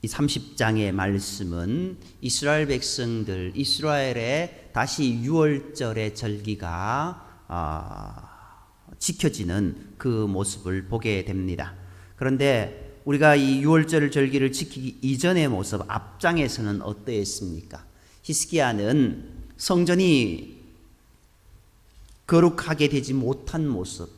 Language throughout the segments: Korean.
이 30장의 말씀은 이스라엘 백성들, 이스라엘의 다시 유월절의 절기가 지켜지는 그 모습을 보게 됩니다. 그런데 우리가 이 유월절 절기를 지키기 이전의 모습, 앞장에서는 어떠했습니까? 히스기야는 성전이 거룩하게 되지 못한 모습,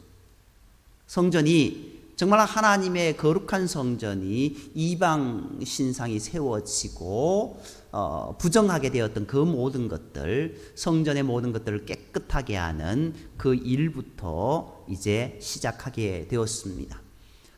성전이 정말 하나님의 거룩한 성전이 이방 신상이 세워지고 부정하게 되었던 그 모든 것들, 성전의 모든 것들을 깨끗하게 하는 그 일부터 이제 시작하게 되었습니다.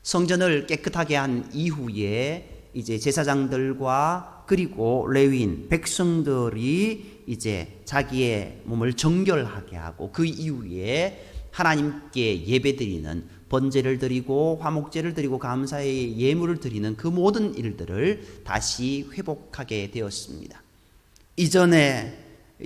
성전을 깨끗하게 한 이후에 이제 제사장들과 그리고 레위인, 백성들이 이제 자기의 몸을 정결하게 하고 그 이후에 하나님께 예배드리는 번제를 드리고 화목제를 드리고 감사의 예물을 드리는 그 모든 일들을 다시 회복하게 되었습니다. 이전에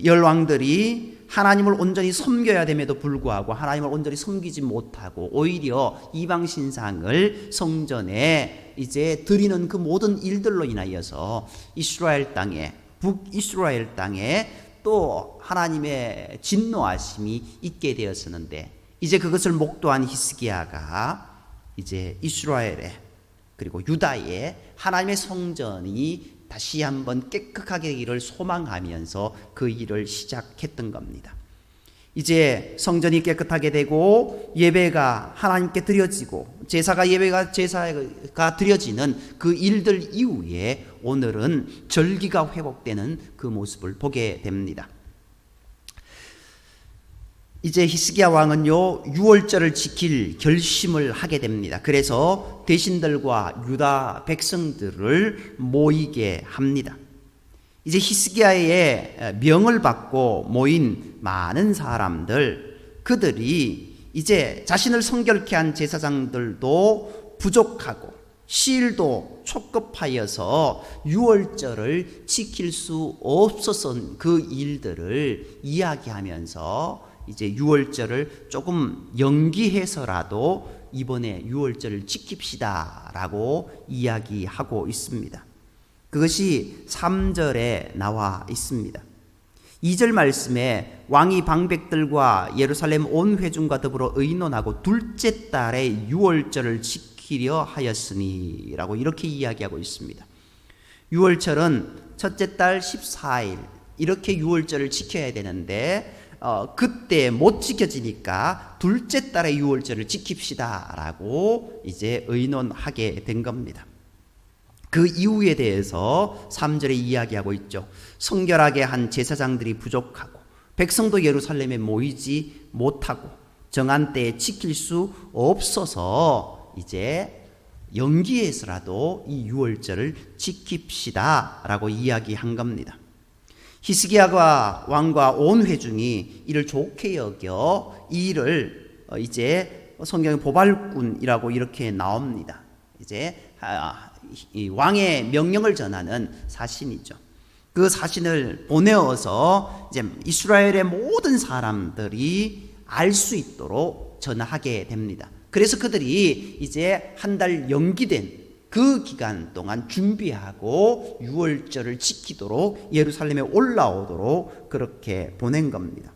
열왕들이 하나님을 온전히 섬겨야 됨에도 불구하고 하나님을 온전히 섬기지 못하고 오히려 이방 신상을 성전에 이제 드리는 그 모든 일들로 인하여서 이스라엘 땅에, 북이스라엘 땅에 또 하나님의 진노하심이 있게 되었었는데, 이제 그것을 목도한 히스기야가 이제 이스라엘에 그리고 유다에 하나님의 성전이 다시 한번 깨끗하게 되기를 소망하면서 그 일을 시작했던 겁니다. 이제 성전이 깨끗하게 되고 예배가 하나님께 드려지고 제사가 드려지는 그 일들 이후에 오늘은 절기가 회복되는 그 모습을 보게 됩니다. 이제 히스기야 왕은요, 유월절을 지킬 결심을 하게 됩니다. 그래서 대신들과 유다 백성들을 모이게 합니다. 이제 히스기야의 명을 받고 모인 많은 사람들, 그들이 이제 자신을 성결케 한 제사장들도 부족하고 시일도 촉급하여서 유월절을 지킬 수 없었던 그 일들을 이야기하면서 이제 유월절을 조금 연기해서라도 이번에 유월절을 지킵시다 라고 이야기하고 있습니다. 그것이 3절에 나와 있습니다. 2절 말씀에 왕이 방백들과 예루살렘 온 회중과 더불어 의논하고 둘째 달에 유월절을 지키려 하였으니 라고 이렇게 이야기하고 있습니다. 유월절은 첫째 달 14일 이렇게 유월절을 지켜야 되는데 그때 못 지켜지니까 둘째 달에 유월절을 지킵시다 라고 이제 의논하게 된 겁니다. 그 이유에 대해서 3절에 이야기하고 있죠. 성결하게 한 제사장들이 부족하고 백성도 예루살렘에 모이지 못하고 정한 때에 지킬 수 없어서 이제 연기해서라도 이 유월절을 지킵시다 라고 이야기한 겁니다. 히스기야가 왕과 온 회중이 이를 좋게 여겨 이 일을 이제 성경의 보발꾼이라고 이렇게 나옵니다. 이제 이 왕의 명령을 전하는 사신이죠. 그 사신을 보내어서 이제 이스라엘의 모든 사람들이 알 수 있도록 전하게 됩니다. 그래서 그들이 이제 한 달 연기된 그 기간 동안 준비하고 유월절을 지키도록 예루살렘에 올라오도록 그렇게 보낸 겁니다.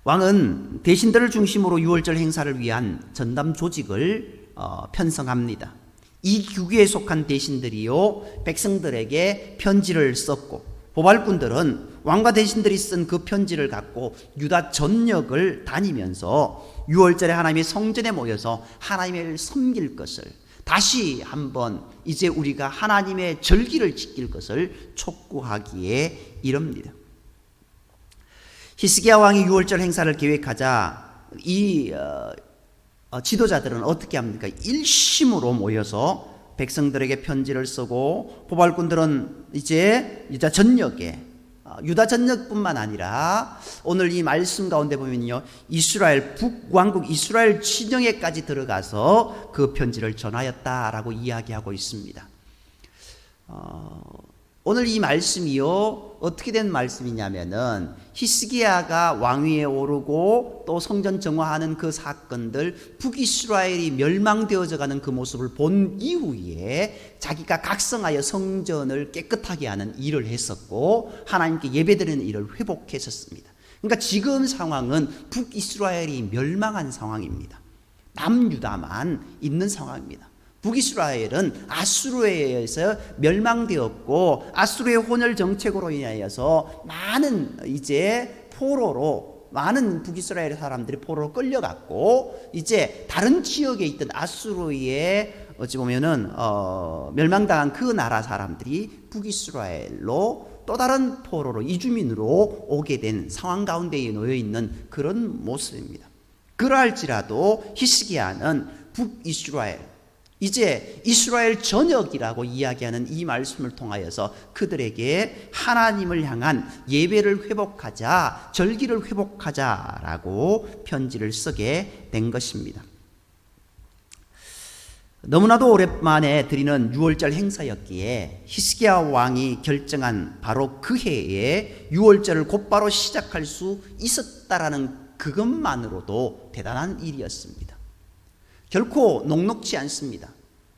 왕은 대신들을 중심으로 유월절 행사를 위한 전담 조직을 편성합니다. 이 규기에 속한 대신들이요 백성들에게 편지를 썼고 보발꾼들은 왕과 대신들이 쓴 그 편지를 갖고 유다 전역을 다니면서 유월절에 하나님의 성전에 모여서 하나님을 섬길 것을 다시 한번 이제 우리가 하나님의 절기를 지킬 것을 촉구하기에 이릅니다. 히스기야 왕이 유월절 행사를 계획하자 이 지도자들은 어떻게 합니까? 일심으로 모여서 백성들에게 편지를 쓰고 보발꾼들은 이제 유다 전역뿐만 아니라 오늘 이 말씀 가운데 보면요 이스라엘 북왕국 이스라엘 진영에까지 들어가서 그 편지를 전하였다라고 이야기하고 있습니다. 오늘 이 말씀이요, 어떻게 된 말씀이냐면은 히스기야가 왕위에 오르고 또 성전 정화하는 그 사건들, 북이스라엘이 멸망되어져 가는 그 모습을 본 이후에 자기가 각성하여 성전을 깨끗하게 하는 일을 했었고 하나님께 예배드리는 일을 회복했었습니다. 그러니까 지금 상황은 북이스라엘이 멸망한 상황입니다. 남유다만 있는 상황입니다. 북이스라엘은 아수르에 의해서 멸망되었고 아수르의 혼혈 정책으로 인하여서 많은 이제 포로로 많은 북이스라엘 사람들이 포로로 끌려갔고 이제 다른 지역에 있던 아수르의 어찌 보면은 멸망당한 그 나라 사람들이 북이스라엘로 또 다른 포로로 이주민으로 오게 된 상황 가운데에 놓여 있는 그런 모습입니다. 그러할지라도 히스기야는 북이스라엘 이제 이스라엘 전역이라고 이야기하는 이 말씀을 통하여서 그들에게 하나님을 향한 예배를 회복하자, 절기를 회복하자라고 편지를 쓰게 된 것입니다. 너무나도 오랜만에 드리는 유월절 행사였기에 히스기야 왕이 결정한 바로 그 해에 유월절을 곧바로 시작할 수 있었다라는 그것만으로도 대단한 일이었습니다. 결코 녹록지 않습니다.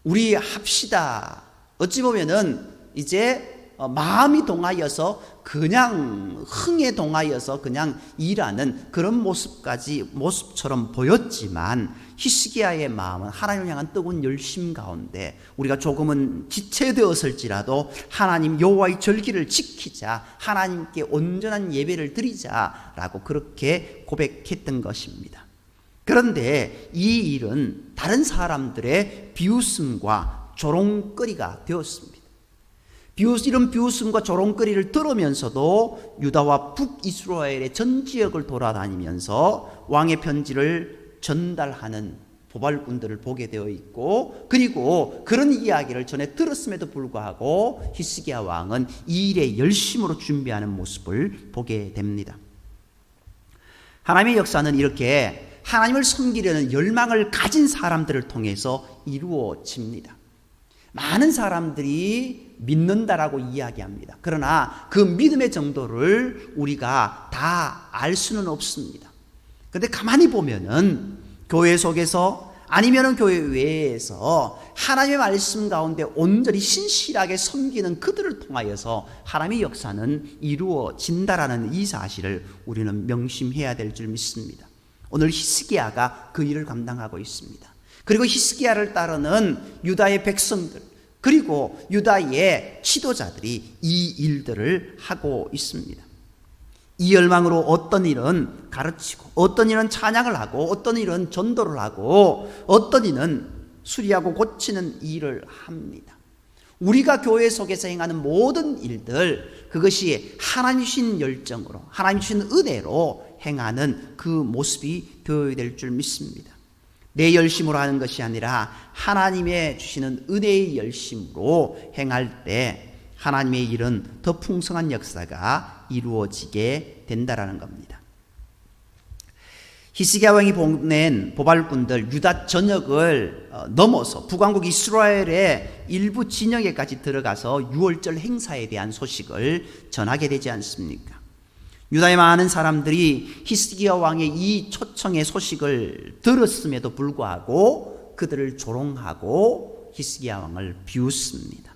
우리 합시다. 어찌 보면은 이제 마음이 동하여서 그냥 흥에 동하여서 그냥 일하는 그런 모습처럼 보였지만 히스기야의 마음은 하나님을 향한 뜨거운 열심 가운데 우리가 조금은 지체되었을지라도 하나님 여호와의 절기를 지키자, 하나님께 온전한 예배를 드리자라고 그렇게 고백했던 것입니다. 그런데 이 일은 다른 사람들의 비웃음과 조롱거리가 되었습니다. 이런 비웃음과 조롱거리를 들으면서도 유다와 북이스라엘의 전 지역을 돌아다니면서 왕의 편지를 전달하는 보발꾼들을 보게 되어 있고, 그리고 그런 이야기를 전에 들었음에도 불구하고 히스기야 왕은 이 일에 열심으로 준비하는 모습을 보게 됩니다. 하나님의 역사는 이렇게 하나님을 섬기려는 열망을 가진 사람들을 통해서 이루어집니다. 많은 사람들이 믿는다라고 이야기합니다. 그러나 그 믿음의 정도를 우리가 다 알 수는 없습니다. 그런데 가만히 보면은 교회 속에서 아니면은 교회 외에서 하나님의 말씀 가운데 온전히 신실하게 섬기는 그들을 통하여서 하나님의 역사는 이루어진다라는 이 사실을 우리는 명심해야 될 줄 믿습니다. 오늘 히스기야가 그 일을 감당하고 있습니다. 그리고 히스기야를 따르는 유다의 백성들, 그리고 유다의 지도자들이 이 일들을 하고 있습니다. 이 열망으로 어떤 일은 가르치고, 어떤 일은 찬양을 하고, 어떤 일은 전도를 하고, 어떤 일은 수리하고 고치는 일을 합니다. 우리가 교회 속에서 행하는 모든 일들, 그것이 하나님 주신 열정으로, 하나님 주신 은혜로 행하는 그 모습이 되어야 될 줄 믿습니다. 내 열심으로 하는 것이 아니라 하나님의 주시는 은혜의 열심으로 행할 때 하나님의 일은 더 풍성한 역사가 이루어지게 된다라는 겁니다. 히스기야 왕이 보낸 보발꾼들 유다 전역을 넘어서 북왕국 이스라엘의 일부 진영에까지 들어가서 유월절 행사에 대한 소식을 전하게 되지 않습니까? 유다의 많은 사람들이 히스기야 왕의 이 초청의 소식을 들었음에도 불구하고 그들을 조롱하고 히스기야 왕을 비웃습니다.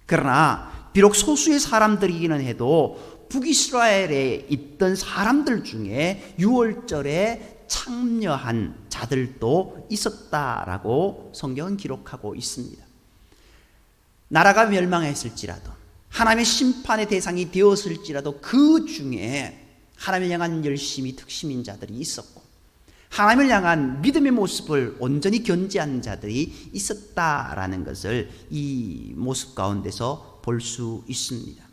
그러나 비록 소수의 사람들이기는 해도 북이스라엘에 있던 사람들 중에 유월절에 참여한 자들도 있었다라고 성경은 기록하고 있습니다. 나라가 멸망했을지라도 하나님의 심판의 대상이 되었을지라도 그 중에 하나님을 향한 열심이 특심인 자들이 있었고 하나님을 향한 믿음의 모습을 온전히 견지하는 자들이 있었다라는 것을 이 모습 가운데서 볼 수 있습니다.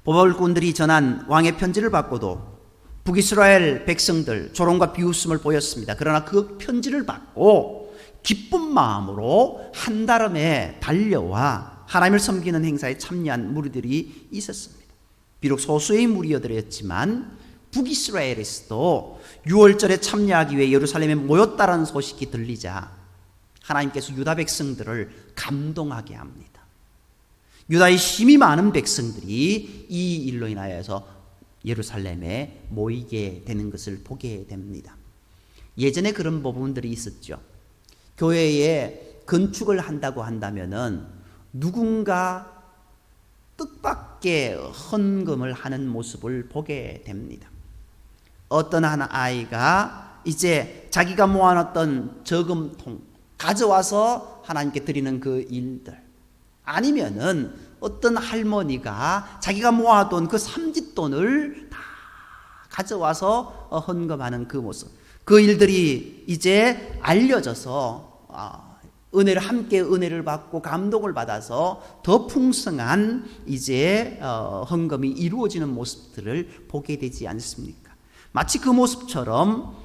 보발꾼들이 전한 왕의 편지를 받고도 북이스라엘 백성들 조롱과 비웃음을 보였습니다. 그러나 그 편지를 받고 기쁜 마음으로 한달음에 달려와 하나님을 섬기는 행사에 참여한 무리들이 있었습니다. 비록 소수의 무리여들였지만 북이스라엘에서도 유월절에 참여하기 위해 예루살렘에 모였다라는 소식이 들리자 하나님께서 유다 백성들을 감동하게 합니다. 유다의 힘이 많은 백성들이 이 일로 인하여서 예루살렘에 모이게 되는 것을 보게 됩니다. 예전에 그런 부분들이 있었죠. 교회에 건축을 한다고 한다면은 누군가 뜻밖의 헌금을 하는 모습을 보게 됩니다. 어떤 한 아이가 이제 자기가 모아놨던 저금통 가져와서 하나님께 드리는 그 일들, 아니면은 어떤 할머니가 자기가 모아둔 그 삼짓돈을 다 가져와서 헌금하는 그 모습, 그 일들이 이제 알려져서 은혜를 함께 은혜를 받고 감동을 받아서 더 풍성한 이제 헌금이 이루어지는 모습들을 보게 되지 않습니까? 마치 그 모습처럼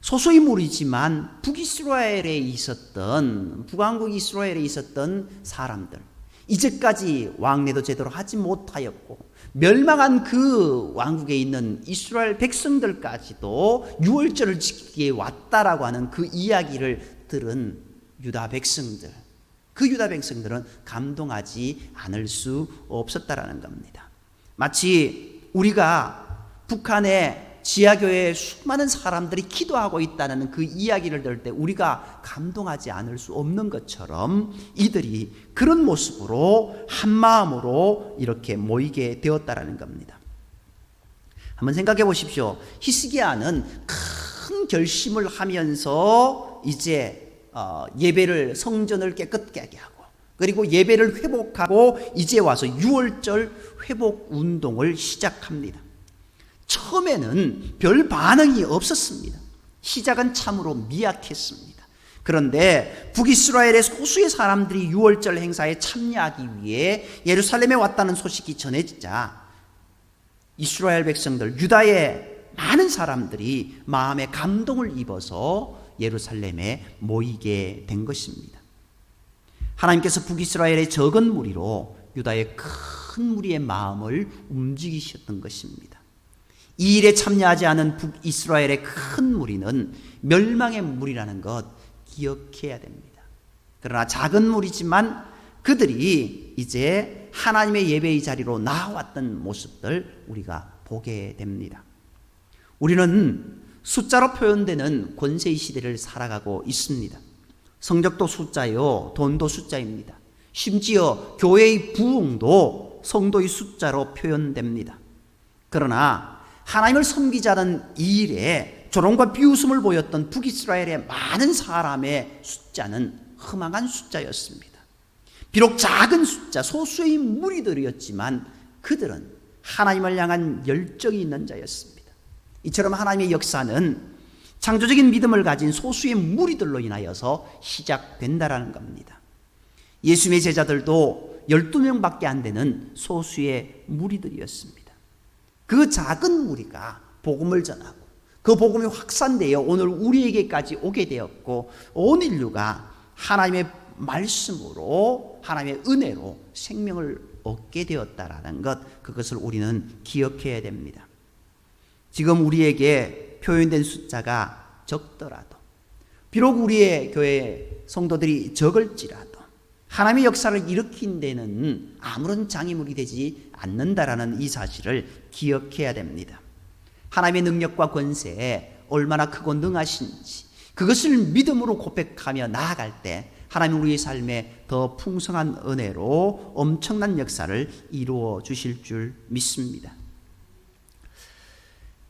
소수의 무리지만 북이스라엘에 있었던, 북왕국 이스라엘에 있었던 사람들, 이제까지 왕래도 제대로 하지 못하였고 멸망한 그 왕국에 있는 이스라엘 백성들까지도 유월절을 지키기에 왔다라고 하는 그 이야기를 들은 유다 백성들, 그 유다 백성들은 감동하지 않을 수 없었다라는 겁니다. 마치 우리가 북한의 지하교회에 수많은 사람들이 기도하고 있다는 그 이야기를 들을 때 우리가 감동하지 않을 수 없는 것처럼 이들이 그런 모습으로 한 마음으로 이렇게 모이게 되었다라는 겁니다. 한번 생각해 보십시오. 히스기야는 큰 결심을 하면서 이제 예배를, 성전을 깨끗게 하고 그리고 예배를 회복하고 이제 와서 유월절 회복 운동을 시작합니다. 처음에는 별 반응이 없었습니다. 시작은 참으로 미약했습니다. 그런데 북이스라엘의 소수의 사람들이 유월절 행사에 참여하기 위해 예루살렘에 왔다는 소식이 전해지자 이스라엘 백성들, 유다의 많은 사람들이 마음에 감동을 입어서 예루살렘에 모이게 된 것입니다. 하나님께서 북이스라엘의 적은 무리로 유다의 큰 무리의 마음을 움직이셨던 것입니다. 이 일에 참여하지 않은 북이스라엘의 큰 무리는 멸망의 무리라는 것 기억해야 됩니다. 그러나 작은 무리지만 그들이 이제 하나님의 예배의 자리로 나왔던 모습들 우리가 보게 됩니다. 우리는 숫자로 표현되는 권세의 시대를 살아가고 있습니다. 성적도 숫자요, 돈도 숫자입니다. 심지어 교회의 부흥도 성도의 숫자로 표현됩니다. 그러나 하나님을 섬기자는 이 일에 조롱과 비웃음을 보였던 북이스라엘의 많은 사람의 숫자는 허망한 숫자였습니다. 비록 작은 숫자, 소수의 무리들이었지만 그들은 하나님을 향한 열정이 있는 자였습니다. 이처럼 하나님의 역사는 창조적인 믿음을 가진 소수의 무리들로 인하여서 시작된다라는 겁니다. 예수님의 제자들도 12명밖에 안 되는 소수의 무리들이었습니다. 그 작은 무리가 복음을 전하고 그 복음이 확산되어 오늘 우리에게까지 오게 되었고 온 인류가 하나님의 말씀으로, 하나님의 은혜로 생명을 얻게 되었다라는 것, 그것을 우리는 기억해야 됩니다. 지금 우리에게 표현된 숫자가 적더라도, 비록 우리의 교회 성도들이 적을지라도 하나님의 역사를 일으킨 데는 아무런 장애물이 되지 않는다라는 이 사실을 기억해야 됩니다. 하나님의 능력과 권세에 얼마나 크고 능하신지 그것을 믿음으로 고백하며 나아갈 때 하나님 우리의 삶에 더 풍성한 은혜로 엄청난 역사를 이루어 주실 줄 믿습니다.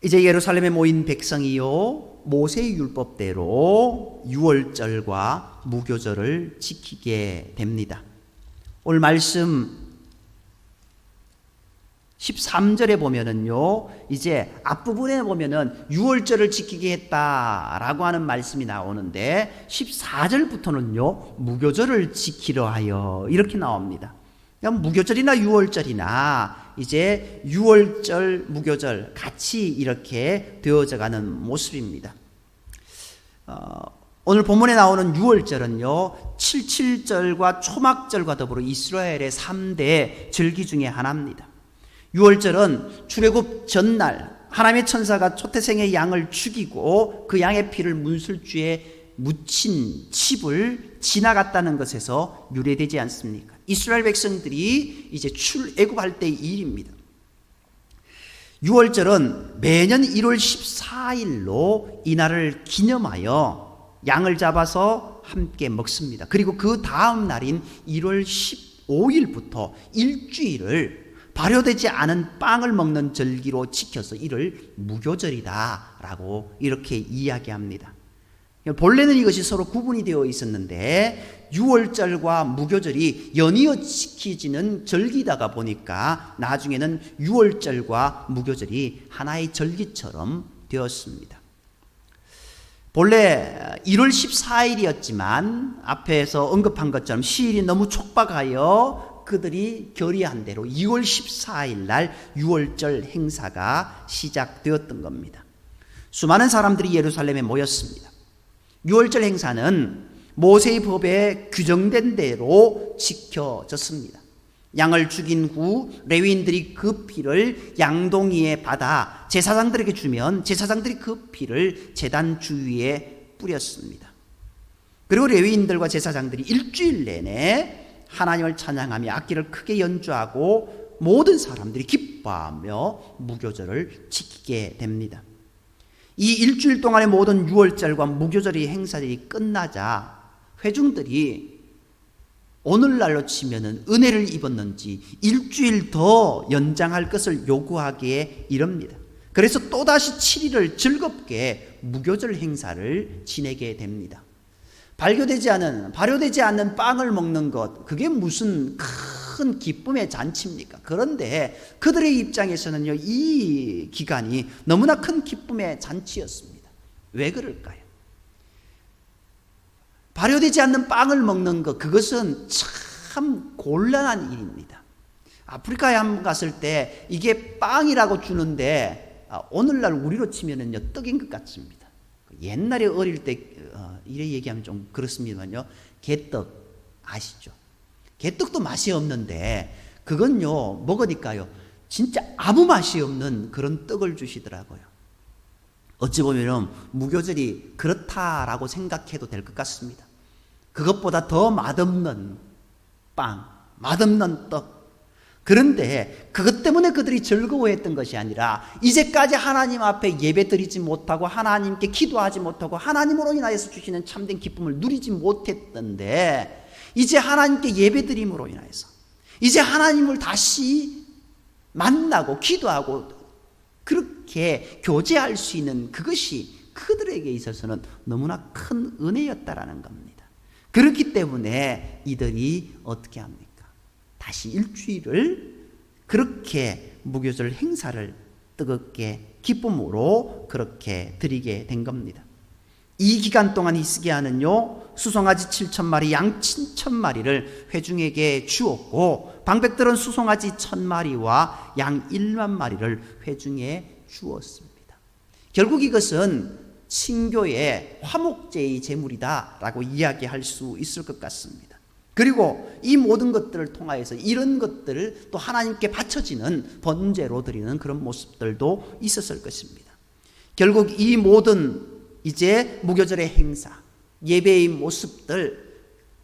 이제 예루살렘에 모인 백성이요 모세의 율법대로 유월절과 무교절을 지키게 됩니다. 오늘 말씀 13절에 보면은요, 이제 앞부분에 보면은 유월절을 지키게 했다라고 하는 말씀이 나오는데 14절부터는요 무교절을 지키려 하여 이렇게 나옵니다. 그러니까 무교절이나 유월절이나 이제 유월절, 무교절 같이 이렇게 되어져가는 모습입니다. 오늘 본문에 나오는 유월절은요 77절과 초막절과 더불어 이스라엘의 3대 절기 중에 하나입니다. 유월절은 출애굽 전날 하나님의 천사가 초태생의 양을 죽이고 그 양의 피를 문설주에 묻힌 칩을 지나갔다는 것에서 유래되지 않습니까? 이스라엘 백성들이 이제 출애굽할 때의 일입니다. 유월절은 매년 1월 14일로 이날을 기념하여 양을 잡아서 함께 먹습니다. 그리고 그 다음 날인 1월 15일부터 일주일을 발효되지 않은 빵을 먹는 절기로 지켜서 이를 무교절이다라고 이렇게 이야기합니다. 본래는 이것이 서로 구분이 되어 있었는데 유월절과 무교절이 연이어 지켜지는 절기다가 보니까 나중에는 유월절과 무교절이 하나의 절기처럼 되었습니다. 본래 1월 14일이었지만 앞에서 언급한 것처럼 시일이 너무 촉박하여 그들이 결의한 대로 2월 14일 날 유월절 행사가 시작되었던 겁니다. 수많은 사람들이 예루살렘에 모였습니다. 유월절 행사는 모세의 법에 규정된 대로 지켜졌습니다. 양을 죽인 후 레위인들이 그 피를 양동이에 받아 제사장들에게 주면 제사장들이 그 피를 제단 주위에 뿌렸습니다. 그리고 레위인들과 제사장들이 일주일 내내 하나님을 찬양하며 악기를 크게 연주하고 모든 사람들이 기뻐하며 무교절을 지키게 됩니다. 이 일주일 동안의 모든 유월절과 무교절의 행사들이 끝나자 회중들이 오늘날로 치면은 은혜를 입었는지 일주일 더 연장할 것을 요구하기에 이릅니다. 그래서 또다시 7일을 즐겁게 무교절 행사를 지내게 됩니다. 발효되지 않는 빵을 먹는 것, 그게 무슨 큰 기쁨의 잔치입니까? 그런데 그들의 입장에서는요, 이 기간이 너무나 큰 기쁨의 잔치였습니다. 왜 그럴까요? 발효되지 않는 빵을 먹는 것, 그것은 참 곤란한 일입니다. 아프리카에 한번 갔을 때 이게 빵이라고 주는데 오늘날 우리로 치면은요, 떡인 것 같습니다. 옛날에 어릴 때 이래 얘기하면 좀 그렇습니다만요, 개떡 아시죠? 개떡도 맛이 없는데 그건요 먹으니까요 진짜 아무 맛이 없는 그런 떡을 주시더라고요. 어찌 보면 무교절이 그렇다라고 생각해도 될 것 같습니다. 그것보다 더 맛없는 빵, 맛없는 떡. 그런데 그것 때문에 그들이 즐거워했던 것이 아니라 이제까지 하나님 앞에 예배드리지 못하고 하나님께 기도하지 못하고 하나님으로 인하여서 주시는 참된 기쁨을 누리지 못했던데 이제 하나님께 예배드림으로 인하여서 이제 하나님을 다시 만나고 기도하고 그렇게 교제할 수 있는 그것이 그들에게 있어서는 너무나 큰 은혜였다라는 겁니다. 그렇기 때문에 이들이 어떻게 합니까? 다시 일주일을 그렇게 무교절 행사를 뜨겁게 기쁨으로 그렇게 드리게 된 겁니다. 이 기간 동안 히스기야는요 수송아지 7,000마리, 양 7,000마리를 회중에게 주었고 방백들은 수송아지 1,000마리와 양 1만 마리를 회중에 주었습니다. 결국 이것은 신교의 화목제의 제물이다라고 이야기할 수 있을 것 같습니다. 그리고 이 모든 것들을 통하여서 이런 것들을 또 하나님께 바쳐지는 번제로 드리는 그런 모습들도 있었을 것입니다. 결국 이 모든 이제 무교절의 행사, 예배의 모습들,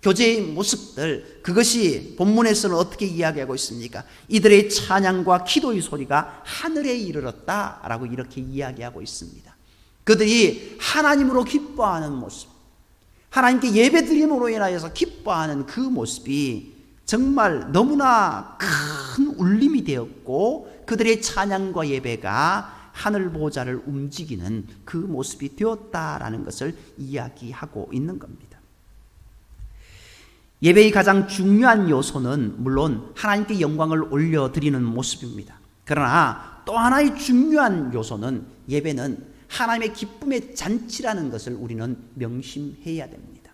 교제의 모습들, 그것이 본문에서는 어떻게 이야기하고 있습니까? 이들의 찬양과 기도의 소리가 하늘에 이르렀다라고 이렇게 이야기하고 있습니다. 그들이 하나님으로 기뻐하는 모습, 하나님께 예배드림으로 인하여서 기뻐하는 그 모습이 정말 너무나 큰 울림이 되었고 그들의 찬양과 예배가 하늘 보좌를 움직이는 그 모습이 되었다라는 것을 이야기하고 있는 겁니다. 예배의 가장 중요한 요소는 물론 하나님께 영광을 올려드리는 모습입니다. 그러나 또 하나의 중요한 요소는 예배는 하나님의 기쁨의 잔치라는 것을 우리는 명심해야 됩니다.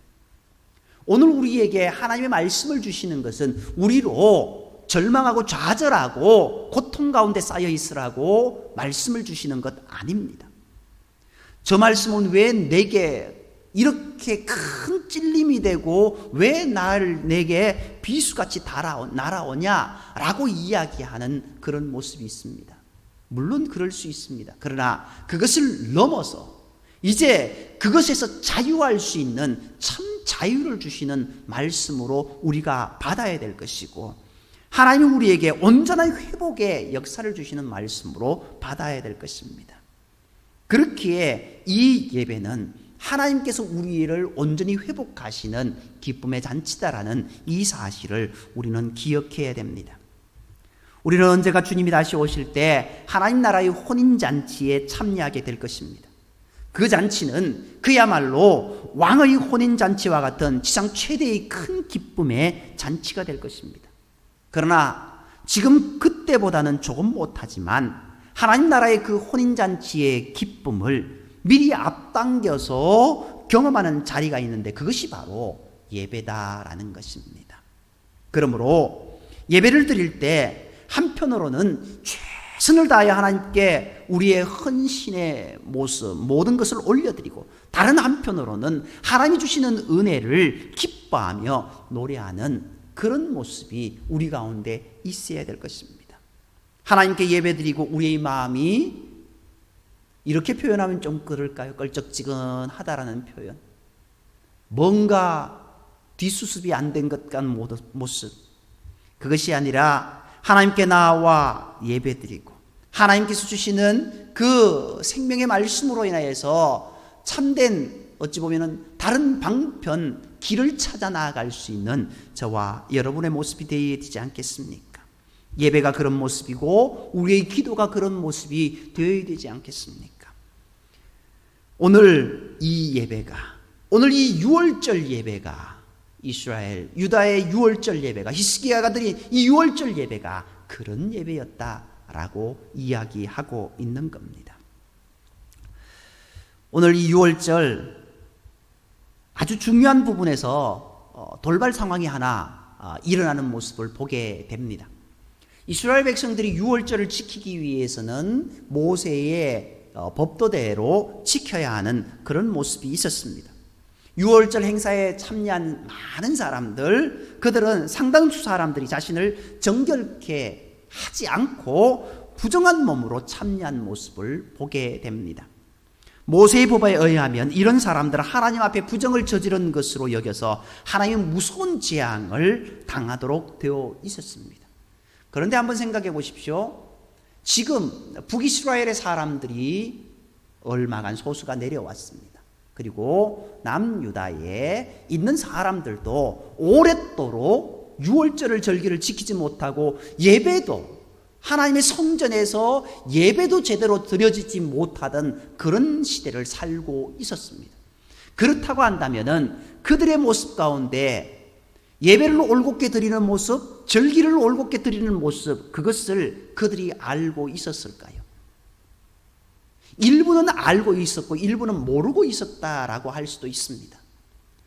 오늘 우리에게 하나님의 말씀을 주시는 것은 우리로 절망하고 좌절하고 고통 가운데 쌓여 있으라고 말씀을 주시는 것 아닙니다. 저 말씀은 왜 내게 이렇게 큰 찔림이 되고 왜 내게 비수같이 날아오냐라고 이야기하는 그런 모습이 있습니다. 물론 그럴 수 있습니다. 그러나 그것을 넘어서 이제 그것에서 자유할 수 있는 참 자유를 주시는 말씀으로 우리가 받아야 될 것이고, 하나님이 우리에게 온전한 회복의 역사를 주시는 말씀으로 받아야 될 것입니다. 그렇기에 이 예배는 하나님께서 우리를 온전히 회복하시는 기쁨의 잔치다라는 이 사실을 우리는 기억해야 됩니다. 우리는 언제가 주님이 다시 오실 때 하나님 나라의 혼인잔치에 참여하게 될 것입니다. 그 잔치는 그야말로 왕의 혼인잔치와 같은 지상 최대의 큰 기쁨의 잔치가 될 것입니다. 그러나 지금 그때보다는 조금 못하지만 하나님 나라의 그 혼인잔치의 기쁨을 미리 앞당겨서 경험하는 자리가 있는데, 그것이 바로 예배다라는 것입니다. 그러므로 예배를 드릴 때 한편으로는 최선을 다해 하나님께 우리의 헌신의 모습, 모든 것을 올려드리고, 다른 한편으로는 하나님이 주시는 은혜를 기뻐하며 노래하는 그런 모습이 우리 가운데 있어야 될 것입니다. 하나님께 예배드리고 우리의 마음이, 이렇게 표현하면 좀 그럴까요? 껄쩍지근하다라는 표현. 뭔가 뒷수습이 안 된 것 같은 모습. 그것이 아니라 하나님께 나와 예배드리고 하나님께서 주시는 그 생명의 말씀으로 인하여서 참된, 어찌 보면 다른 방편, 길을 찾아 나아갈 수 있는 저와 여러분의 모습이 되어야 되지 않겠습니까? 예배가 그런 모습이고 우리의 기도가 그런 모습이 되어야 되지 않겠습니까? 오늘 이 예배가, 오늘 이 유월절 예배가, 이스라엘, 유다의 유월절 예배가, 히스기야가 드린 이 유월절 예배가 그런 예배였다라고 이야기하고 있는 겁니다. 오늘 이 유월절 아주 중요한 부분에서 돌발 상황이 하나 일어나는 모습을 보게 됩니다. 이스라엘 백성들이 유월절을 지키기 위해서는 모세의 법도대로 지켜야 하는 그런 모습이 있었습니다. 유월절 행사에 참여한 많은 사람들, 그들은 상당수 사람들이 자신을 정결케 하지 않고 부정한 몸으로 참여한 모습을 보게 됩니다. 모세의 법에 의하면 이런 사람들은 하나님 앞에 부정을 저지른 것으로 여겨서 하나님의 무서운 재앙을 당하도록 되어 있었습니다. 그런데 한번 생각해 보십시오. 지금 북이스라엘의 사람들이 얼마간 소수가 내려왔습니다. 그리고 남유다에 있는 사람들도 오랫도록 유월절을 절기를 지키지 못하고 예배도, 하나님의 성전에서 예배도 제대로 드려지지 못하던 그런 시대를 살고 있었습니다. 그렇다고 한다면은 그들의 모습 가운데 예배를 올곧게 드리는 모습, 절기를 올곧게 드리는 모습, 그것을 그들이 알고 있었을까요? 일부는 알고 있었고 일부는 모르고 있었다라고 할 수도 있습니다.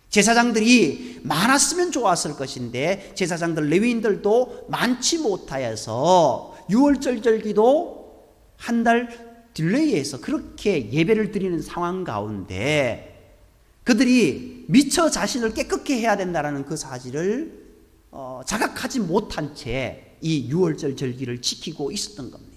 제사장들이 많았으면 좋았을 것인데 제사장들, 레위인들도 많지 못하여서 유월절 절기도 한 달 딜레이해서 그렇게 예배를 드리는 상황 가운데 그들이 미처 자신을 깨끗게 해야 된다는 그 사실을 자각하지 못한 채 이 유월절 절기를 지키고 있었던 겁니다.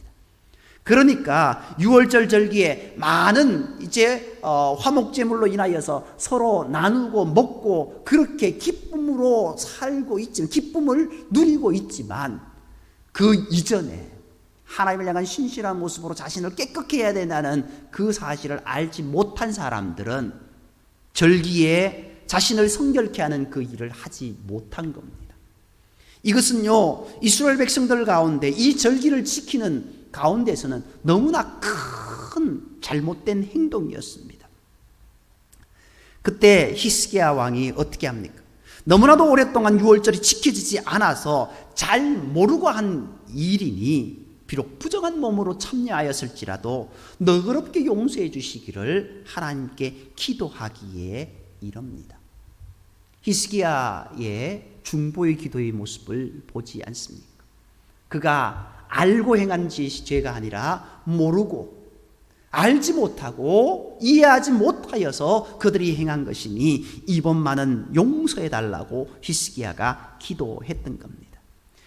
그러니까 유월절 절기에 많은 이제 화목제물로 인하여서 서로 나누고 먹고 그렇게 기쁨으로 살고 있지만, 기쁨을 누리고 있지만 그 이전에 하나님을 향한 신실한 모습으로 자신을 깨끗게 해야 된다는 그 사실을 알지 못한 사람들은 절기에 자신을 성결케 하는 그 일을 하지 못한 겁니다. 이것은요, 이스라엘 백성들 가운데 이 절기를 지키는 가운데서는 너무나 큰 잘못된 행동이었습니다. 그때 히스기야 왕이 어떻게 합니까? 너무나도 오랫동안 유월절이 지켜지지 않아서 잘 모르고 한 일이니 비록 부정한 몸으로 참여하였을지라도 너그럽게 용서해 주시기를 하나님께 기도하기에 이릅니다. 히스기야의 중보의 기도의 모습을 보지 않습니까? 그가 알고 행한 죄가 아니라 모르고, 알지 못하고 이해하지 못하여서 그들이 행한 것이니 이번만은 용서해 달라고 히스기야가 기도했던 겁니다.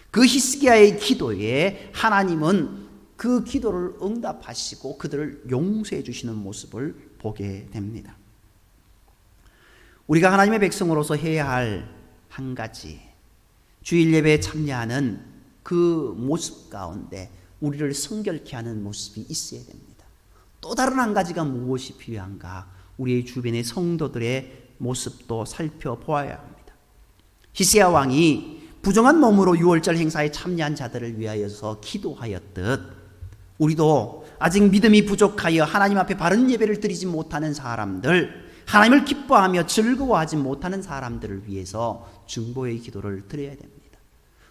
그 히스기야의 기도에 하나님은 그 기도를 응답하시고 그들을 용서해 주시는 모습을 보게 됩니다. 우리가 하나님의 백성으로서 해야 할 한 가지, 주일 예배에 참여하는 그 모습 가운데 우리를 성결케 하는 모습이 있어야 됩니다. 또 다른 한 가지가 무엇이 필요한가? 우리의 주변의 성도들의 모습도 살펴보아야 합니다. 히스기야 왕이 부정한 몸으로 유월절 행사에 참여한 자들을 위하여서 기도하였듯 우리도 아직 믿음이 부족하여 하나님 앞에 바른 예배를 드리지 못하는 사람들, 하나님을 기뻐하며 즐거워하지 못하는 사람들을 위해서 중보의 기도를 드려야 됩니다.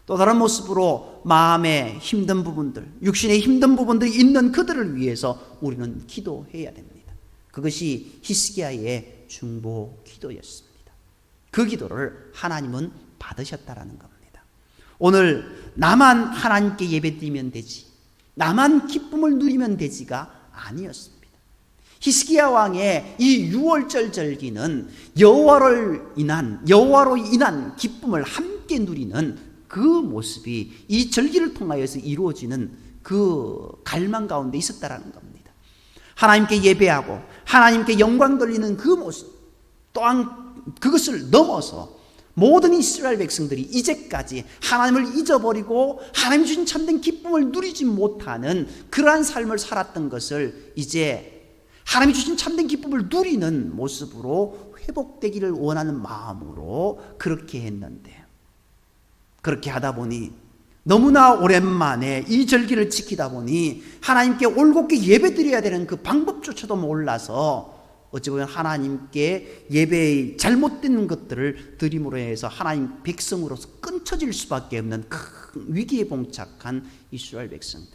또 다른 모습으로 마음의 힘든 부분들, 육신의 힘든 부분들이 있는 그들을 위해서 우리는 기도해야 됩니다. 그것이 히스기야의 중보 기도였습니다. 그 기도를 하나님은 받으셨다라는 겁니다. 오늘 나만 하나님께 예배드리면 되지, 나만 기쁨을 누리면 되지가 아니었습니다. 히스기야 왕의 이 유월절 절기는 여호와로 인한 기쁨을 함께 누리는 그 모습이 이 절기를 통하여서 이루어지는 그 갈망 가운데 있었다라는 겁니다. 하나님께 예배하고 하나님께 영광 돌리는 그 모습, 또한 그것을 넘어서 모든 이스라엘 백성들이 이제까지 하나님을 잊어버리고 하나님 주신 참된 기쁨을 누리지 못하는 그러한 삶을 살았던 것을 이제 하나님이 주신 참된 기쁨을 누리는 모습으로 회복되기를 원하는 마음으로 그렇게 했는데, 그렇게 하다 보니 너무나 오랜만에 이 절기를 지키다 보니 하나님께 올곧게 예배드려야 되는 그 방법조차도 몰라서 어찌 보면 하나님께 예배의 잘못된 것들을 드림으로 해서 하나님 백성으로서 끊쳐질 수밖에 없는 큰 위기에 봉착한 이스라엘 백성들,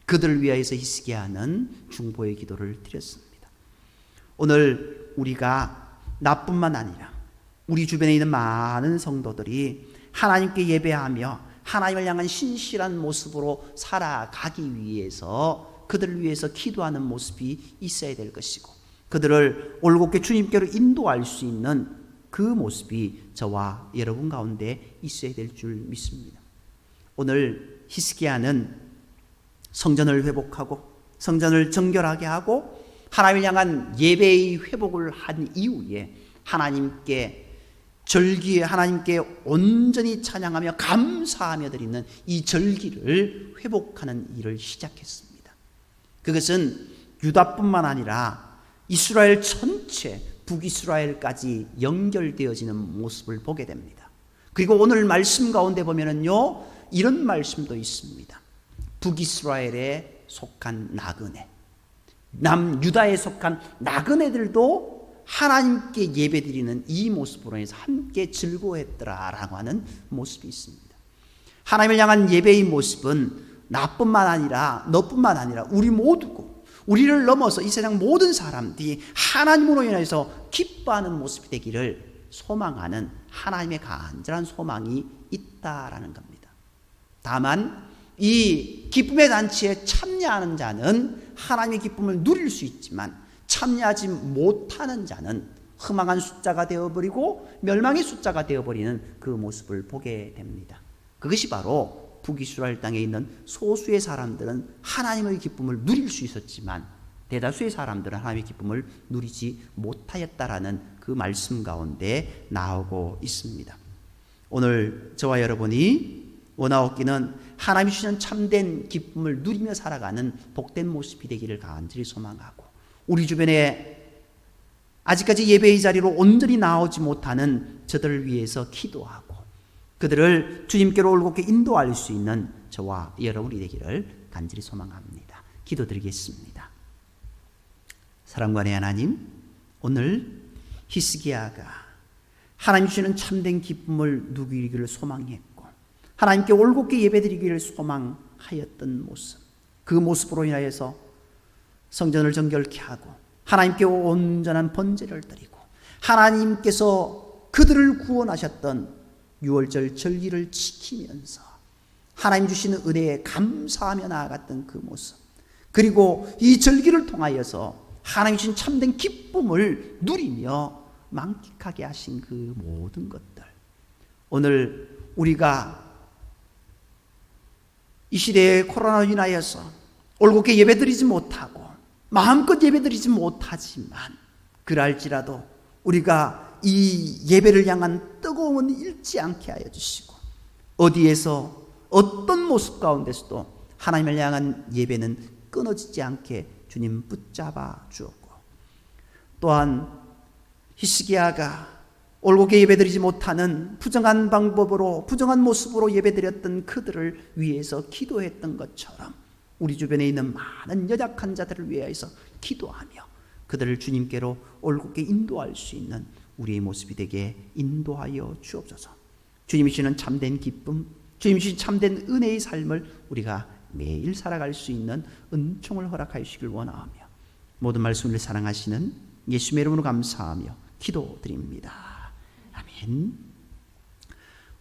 그들을 위하여서 히스기야는 중보의 기도를 드렸습니다. 오늘 우리가 나뿐만 아니라 우리 주변에 있는 많은 성도들이 하나님께 예배하며 하나님을 향한 신실한 모습으로 살아가기 위해서 그들을 위해서 기도하는 모습이 있어야 될 것이고, 그들을 올곧게 주님께로 인도할 수 있는 그 모습이 저와 여러분 가운데 있어야 될 줄 믿습니다. 오늘 히스기야는 성전을 회복하고 성전을 정결하게 하고 하나님을 향한 예배의 회복을 한 이후에 하나님께 절기에 하나님께 온전히 찬양하며 감사하며 드리는 이 절기를 회복하는 일을 시작했습니다. 그것은 유다뿐만 아니라 이스라엘 전체, 북이스라엘까지 연결되어지는 모습을 보게 됩니다. 그리고 오늘 말씀 가운데 보면은요, 이런 말씀도 있습니다. 북이스라엘에 속한 나그네, 남유다에 속한 나그네들도 하나님께 예배드리는 이 모습으로 해서 함께 즐거워했더라라고 하는 모습이 있습니다. 하나님을 향한 예배의 모습은 나뿐만 아니라 너뿐만 아니라 우리 모두고, 우리를 넘어서 이 세상 모든 사람들이 하나님으로 인해서 기뻐하는 모습이 되기를 소망하는 하나님의 간절한 소망이 있다라는 겁니다. 다만 이 기쁨의 잔치에 참여하는 자는 하나님의 기쁨을 누릴 수 있지만 참여하지 못하는 자는 허망한 숫자가 되어버리고 멸망의 숫자가 되어버리는 그 모습을 보게 됩니다. 그것이 바로 북이스라엘 땅에 있는 소수의 사람들은 하나님의 기쁨을 누릴 수 있었지만 대다수의 사람들은 하나님의 기쁨을 누리지 못하였다라는 그 말씀 가운데 나오고 있습니다. 오늘 저와 여러분이 원하옵기는 하나님이 주시는 참된 기쁨을 누리며 살아가는 복된 모습이 되기를 간절히 소망하고, 우리 주변에 아직까지 예배의 자리로 온전히 나오지 못하는 저들을 위해서 기도하고 그들을 주님께로 올곧게 인도할 수 있는 저와 여러분이 되기를 간절히 소망합니다. 기도드리겠습니다. 사랑과의 하나님, 오늘 히스기야가 하나님 주시는 참된 기쁨을 누리기를 소망했고 하나님께 올곧게 예배드리기를 소망하였던 모습, 그 모습으로 인하여서 성전을 정결케 하고 하나님께 온전한 번제를 드리고 하나님께서 그들을 구원하셨던 유월절 절기를 지키면서 하나님 주시는 은혜에 감사하며 나아갔던 그 모습, 그리고 이 절기를 통하여서 하나님 주신 참된 기쁨을 누리며 만끽하게 하신 그 모든 것들, 오늘 우리가 이 시대의 코로나로 인하여서 올곧게 예배드리지 못하고 마음껏 예배드리지 못하지만 그럴지라도 우리가 이 예배를 향한 뜨거움은 잃지 않게 하여 주시고 어디에서 어떤 모습 가운데서도 하나님을 향한 예배는 끊어지지 않게 주님 붙잡아 주었고, 또한 히스기야가 올곧게 예배드리지 못하는 부정한 방법으로 부정한 모습으로 예배드렸던 그들을 위해서 기도했던 것처럼 우리 주변에 있는 많은 연약한 자들을 위하여서 기도하며 그들을 주님께로 올곧게 인도할 수 있는 우리의 모습이 되게 인도하여 주옵소서. 주님이 주시는 참된 기쁨, 주님이 주신 참된 은혜의 삶을 우리가 매일 살아갈 수 있는 은총을 허락하여 주시길 원하며 모든 말씀을 사랑하시는 예수님의 이름으로 감사하며 기도드립니다. 아멘.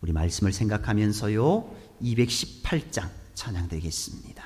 우리 말씀을 생각하면서요 218장 찬양드리겠습니다.